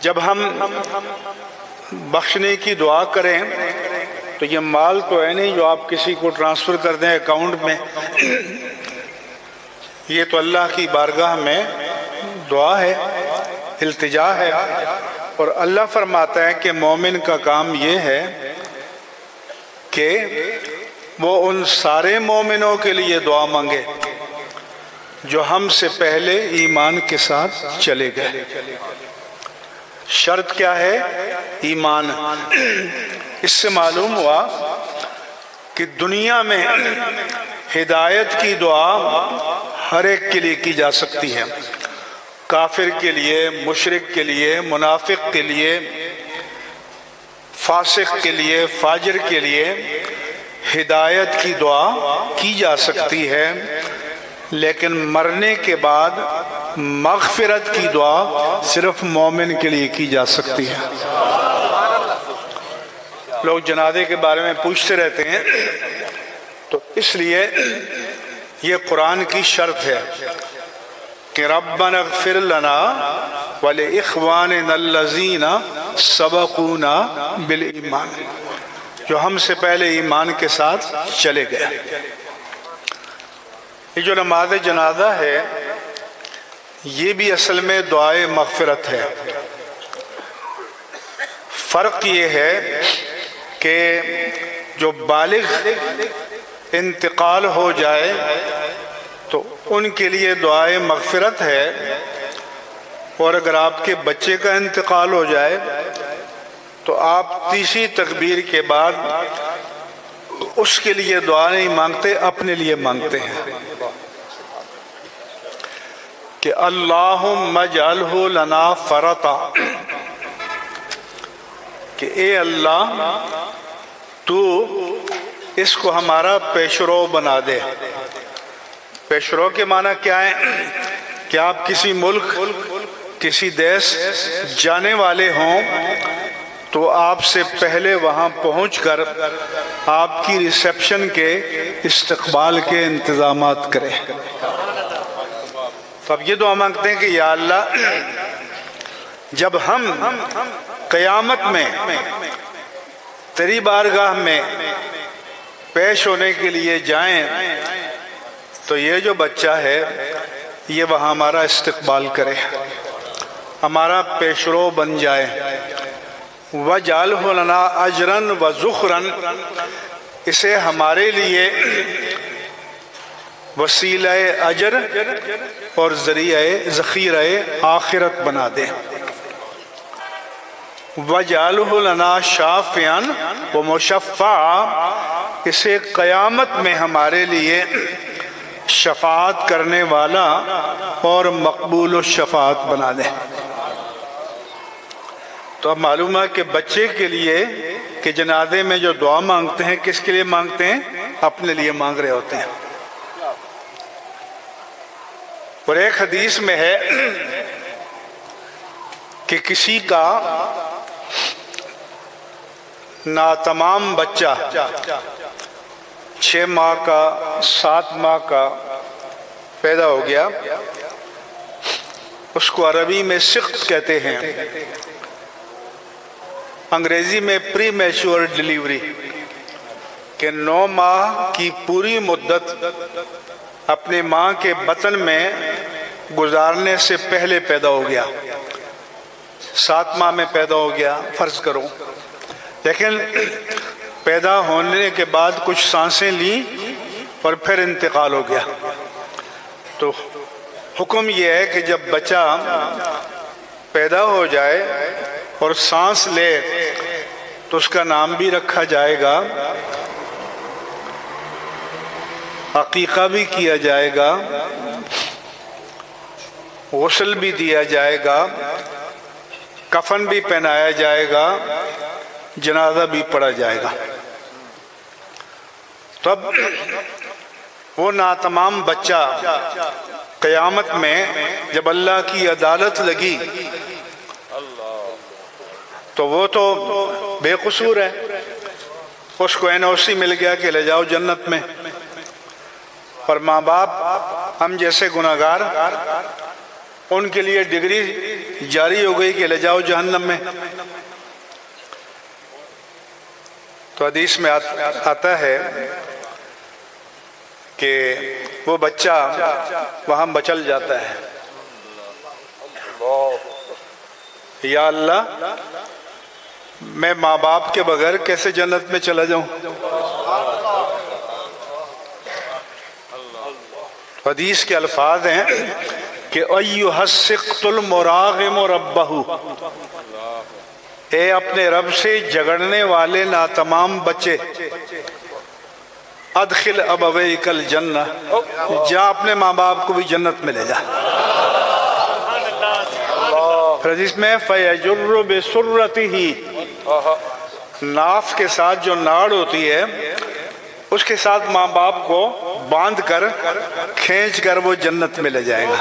جب ہم بخشنے کی دعا کریں تو یہ مال تو ہے نہیں جو آپ کسی کو ٹرانسفر کر دیں اکاؤنٹ میں، یہ تو اللہ کی بارگاہ میں دعا ہے، التجا ہے۔ اور اللہ فرماتا ہے کہ مومن کا کام یہ ہے کہ وہ ان سارے مومنوں کے لیے دعا مانگے جو ہم سے پہلے ایمان کے ساتھ چلے گئے۔ شرط کیا ہے؟ ایمان۔ اس سے معلوم ہوا کہ دنیا میں ہدایت کی دعا ہر ایک کے لیے کی جا سکتی ہے، کافر کے لیے، مشرک کے لیے، منافق کے لیے، فاسق کے لیے، فاجر کے لیے ہدایت کی دعا کی جا سکتی ہے، لیکن مرنے کے بعد مغفرت کی دعا صرف مومن کے لیے کی جا سکتی ہے۔ لوگ جنازے کے بارے میں پوچھتے رہتے ہیں، تو اس لیے یہ قرآن کی شرط ہے کہ ربنا اغفر لنا ولإخواننا الذین سبقونا بالایمان، جو ہم سے پہلے ایمان کے ساتھ چلے گئے۔ یہ جو نماز جنازہ ہے یہ بھی اصل میں دعائے مغفرت ہے۔ فرق یہ ہے کہ جو بالغ انتقال ہو جائے تو ان کے لیے دعائے مغفرت ہے، اور اگر آپ کے بچے کا انتقال ہو جائے تو آپ تیسری تکبیر کے بعد اس کے لیے دعا نہیں مانگتے، اپنے لیے مانگتے ہیں کہ اللہم اجعلہ لنا فرطا، کہ اے اللہ تو اس کو ہمارا پیشرو بنا دے۔ پیشرو کے معنی کیا ہے؟ کہ آپ کسی ملک، کسی دیش جانے والے ہوں تو آپ سے پہلے وہاں پہنچ کر آپ کی ریسیپشن کے، استقبال کے انتظامات کرے۔ تو اب یہ دعا مانگتے ہیں کہ یا اللہ جب ہم قیامت میں تیری بارگاہ میں پیش ہونے کے لیے جائیں تو یہ جو بچہ ہے یہ وہاں ہمارا استقبال کرے، ہمارا پیشرو بن جائے۔ وَجْعَلْهُ لَنَا أَجْرًا وَذُخْرًا، اسے ہمارے لیے وسیلہ اجر اور ذریعہ ذخیرہ آخرت بنا دے۔ وَجْعَلْهُ لَنَا شَافِعًا وَمُشَفَّعًا، اسے قیامت میں ہمارے لیے شفاعت کرنے والا اور مقبول الشفاعت بنا دے۔ تو اب معلوم ہے کہ بچے کے لیے کہ جنازے میں جو دعا مانگتے ہیں کس کے لیے مانگتے ہیں؟ اپنے لیے مانگ رہے ہوتے ہیں۔ اور ایک حدیث میں ہے کہ کسی کا ناتمام بچہ 6 ماہ کا، 7 ماہ کا پیدا ہو گیا، اس کو عربی میں سقط کہتے ہیں، انگریزی میں پری میچور ڈیلیوری، کہ 9 ماہ کی پوری مدت اپنے ماں کے بطن میں گزارنے سے پہلے پیدا ہو گیا، 7 ماہ میں پیدا ہو گیا فرض کرو، لیکن پیدا ہونے کے بعد کچھ سانسیں لی اور پھر انتقال ہو گیا۔ تو حکم یہ ہے کہ جب بچہ پیدا ہو جائے اور سانس لے تو اس کا نام بھی رکھا جائے گا، عقیقہ بھی کیا جائے گا، غسل بھی دیا جائے گا، کفن بھی پہنایا جائے گا، جنازہ بھی پڑھا جائے گا۔ تو اب وہ ناتمام بچہ قیامت میں جب اللہ کی عدالت لگی تو وہ تو بے قصور ہے، اس کو NOC مل گیا کہ لے جاؤ جنت میں، اور ماں باپ ہم جیسے گناہگار ان کے لیے ڈگری جاری ہو گئی کہ لے جاؤ جہنم میں۔ تو حدیث میں آتا ہے کہ وہ بچہ وہاں بچل جاتا ہے، یا اللہ میں ماں باپ کے بغیر کیسے جنت میں چلا جاؤں؟ حدیث کے الفاظ ہیں کہ ایھا السقط المراغم ربہ، اے اپنے رب سے جھگڑنے والے ناتمام بچے، ادخل ابویک الجنہ، جا اپنے ماں باپ کو بھی جنت میں لے جا۔ حدیث میں فَيَجُرُّ بِسُرَّتِهِ، ناف کے ساتھ جو ناڑ ہوتی ہے اس کے ساتھ ماں باپ کو باندھ کر کھینچ کر وہ جنت میں لے جائے گا۔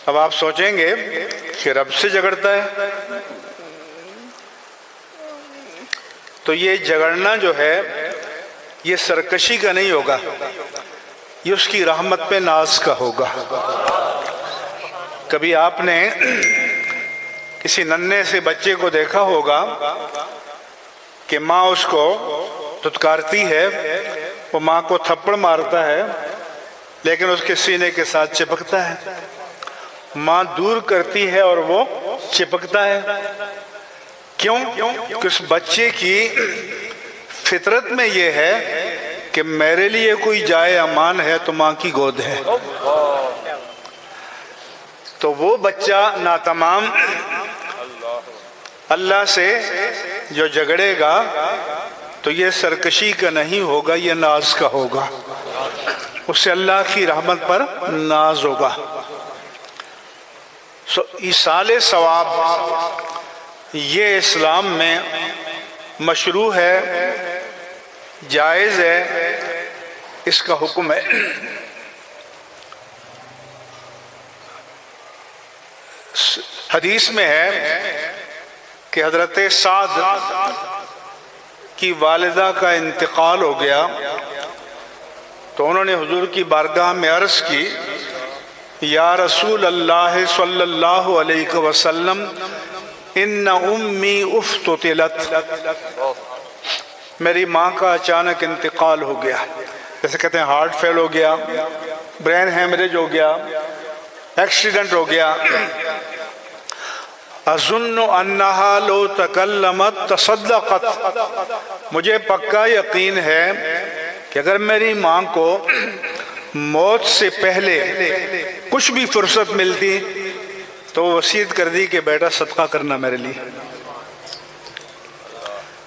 اب آپ سوچیں گے کہ رب سے جھگڑتا ہے، تو یہ جھگڑنا جو ہے یہ سرکشی کا نہیں ہوگا، یہ اس کی رحمت پہ ناز کا ہوگا۔ کبھی آپ نے کسی ننھے سے بچے کو دیکھا ہوگا کہ ماں اس کو دھتکارتی ہے، وہ ماں کو تھپڑ مارتا ہے لیکن اس کے سینے کے ساتھ چپکتا ہے، ماں دور کرتی ہے اور وہ چپکتا ہے۔ کیوں؟ کہ اس بچے کی فطرت میں یہ ہے کہ میرے لیے کوئی جائے امان ہے تو ماں کی گود ہے۔ تو وہ بچہ ناتمام اللہ سے جو جھگڑے گا تو یہ سرکشی کا نہیں ہوگا، یہ ناز کا ہوگا، اس سے اللہ کی رحمت پر ناز ہوگا۔ ایصال ثواب یہ اسلام میں مشروع ہے، جائز ہے، اس کا حکم ہے۔ حدیث میں ہے کہ حضرت سعد کی والدہ کا انتقال ہو گیا تو انہوں نے حضور کی بارگاہ میں عرض کی، یا رسول اللہ صلی اللہ علیہ وسلم ان امی افتتلت، میری ماں کا اچانک انتقال ہو گیا، جیسے کہتے ہیں ہارٹ فیل ہو گیا، برین ہیمریج ہو گیا، ایکسیڈنٹ ہو گیا۔ اظن انہا لو تکلمت تصدقت، مجھے پکا یقین ہے کہ اگر میری ماں کو موت سے پہلے کچھ بھی فرصت ملتی تو وہ وصیت کر دی کہ بیٹا صدقہ کرنا میرے لیے۔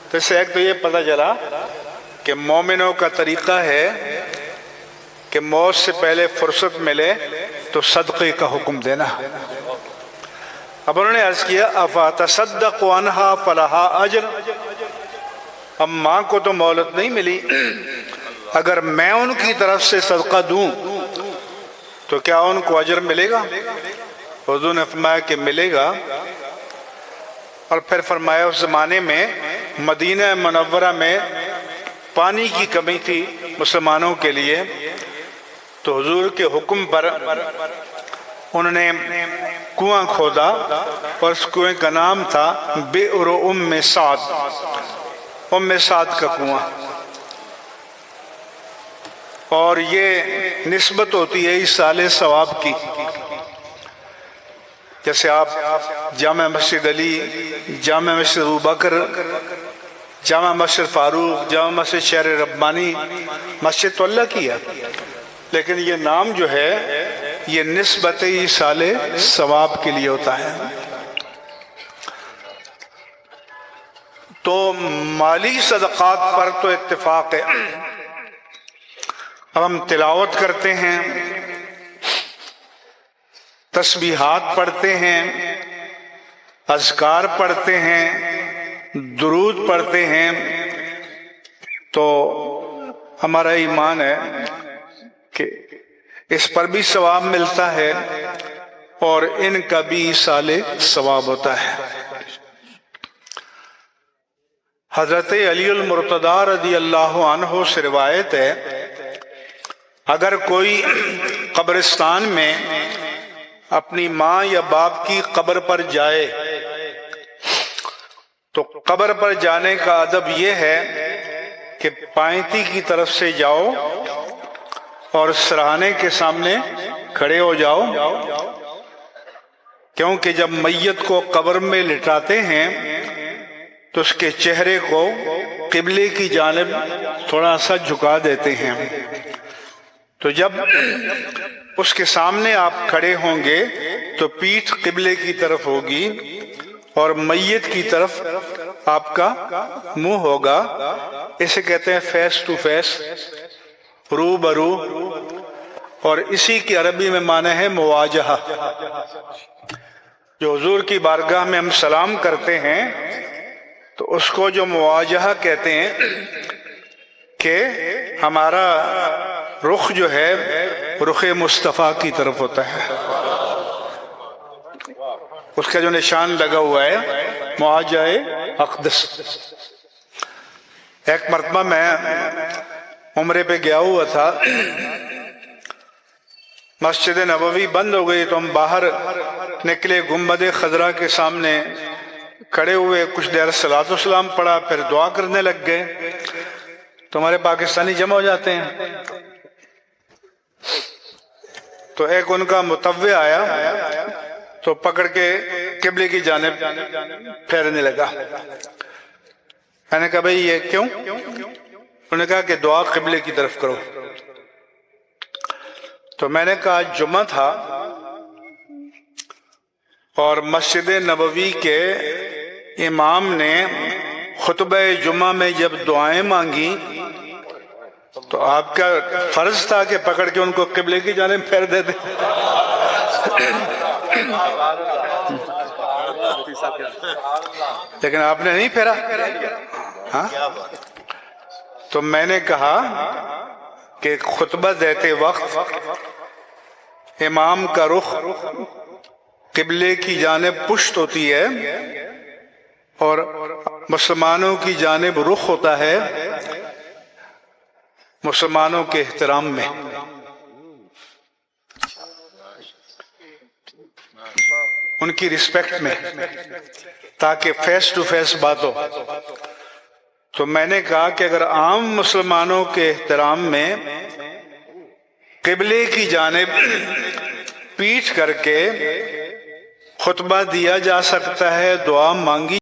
تو اس سے ایک تو یہ پتہ چلا کہ مومنوں کا طریقہ ہے کہ موت سے پہلے فرصت ملے تو صدقے کا حکم دینا۔ اب انہوں نے عرض کیا افاتصدق عنہا فلہا اجر، اب ماں کو تو مہلت نہیں ملی، اگر میں ان کی طرف سے صدقہ دوں تو کیا ان کو اجر ملے گا؟ حضور نے فرمایا کہ ملے گا۔ اور پھر فرمایا اس زمانے میں مدینہ منورہ میں پانی کی کمی تھی مسلمانوں کے لیے، تو حضور کے حکم پر انہوں نے کنواں کھودا اور اس کنویں کا نام تھا بئر ام سعد، ام سعد کا کنواں۔ اور یہ نسبت ہوتی ہے ایصال ثواب کی، جیسے آپ جامع مسجد علی، جامع مسجد ابوبکر، جامع مسجد فاروق، جامع مسجد شہر ربانی، مسجد تو اللہ کی ہے، لیکن یہ نام جو ہے یہ نسبت ایصال ثواب کے لیے ہوتا ہے۔ تو مالی صدقات پر تو اتفاق ہے۔ اب ہم تلاوت کرتے ہیں، تسبیحات پڑھتے ہیں، اذکار پڑھتے ہیں، درود پڑھتے ہیں، تو ہمارا ایمان ہے کہ اس پر بھی ثواب ملتا ہے اور ان کا بھی ایصال ثواب ہوتا ہے۔ حضرت علی المرتضیٰ رضی اللہ عنہ سے روایت ہے، اگر کوئی قبرستان میں اپنی ماں یا باپ کی قبر پر جائے تو قبر پر جانے کا ادب یہ ہے کہ پائنتی کی طرف سے جاؤ اور سراہانے کے سامنے کھڑے ہو جاؤ، کیونکہ جب میت کو قبر میں لٹاتے ہیں تو اس کے چہرے کو قبلے کی جانب تھوڑا سا جھکا دیتے ہیں، تو جب اس کے سامنے آپ کھڑے ہوں گے تو پیٹھ قبلے کی طرف ہوگی اور میت کی طرف آپ کا منہ ہوگا۔ اسے کہتے ہیں فیس ٹو فیس، رو برو، اور اسی کی عربی میں معنی ہے مواجہہ۔ جو حضور کی بارگاہ میں ہم سلام کرتے ہیں تو اس کو جو مواجہہ کہتے ہیں کہ ہمارا رخ جو ہے رخ مصطفیٰ کی طرف ہوتا ہے، اس کا جو نشان لگا ہوا ہے مواجہہ اقدس۔ ایک مرتبہ میں عمرے پہ گیا ہوا تھا، مسجد نبوی بند ہو گئی تو ہم باہر نکلے، گنبد خضرا کے سامنے کھڑے ہوئے، کچھ دیر صلاۃ و سلام پڑھا، پھر دعا کرنے لگ گئے تو ہمارے پاکستانی جمع ہو جاتے ہیں، تو ایک ان کا متوع آیا تو پکڑ کے قبلے کی جانب پھیرنے لگا۔ میں نے کہا بھئی یہ کیوں؟ انہوں نے کہا کہ دعا قبلے کی طرف کرو۔ تو میں نے کہا جمعہ تھا اور مسجد نبوی کے امام نے خطبہ جمعہ میں جب دعائیں مانگی تو آپ کا فرض تھا کہ پکڑ کے ان کو قبلے کی جانب پھیر دیتے، لیکن آپ نے نہیں پھیرا۔ ہاں، تو میں نے کہا کہ خطبہ دیتے وقت امام کا رخ قبلے کی جانب پشت ہوتی ہے اور مسلمانوں کی جانب رخ ہوتا ہے مسلمانوں کے احترام میں۔ ان کی رسپیکٹ میں، تاکہ فیس ٹو فیس بات ہو۔ تو میں نے کہا کہ اگر عام مسلمانوں کے احترام میں قبلے کی جانب پیٹھ کر کے خطبہ دیا جا سکتا ہے، دعا مانگی